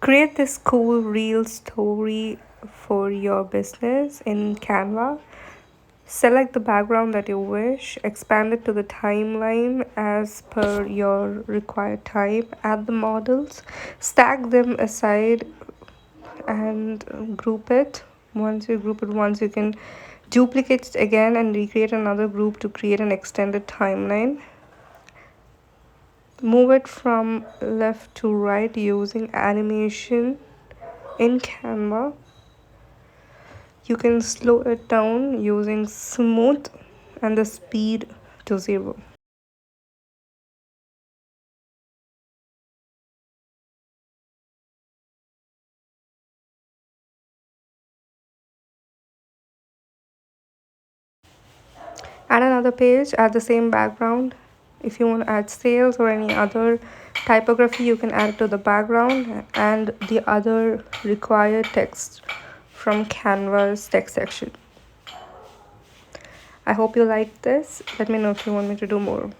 Create this cool reel story for your business in Canva. Select the background that you wish, expand it to the timeline as per your required type, add the models, stack them aside, and group it. Once you group it once, you can duplicate it again and recreate another group to create an extended timeline. Move it from left to right using animation in Canva. You can slow it down using smooth and the speed to 0. Add another page, add the same background. If you want to add sales or any other typography, you can add it to the background and the other required text from Canva's text section. I hope you like this. Let me know if you want me to do more.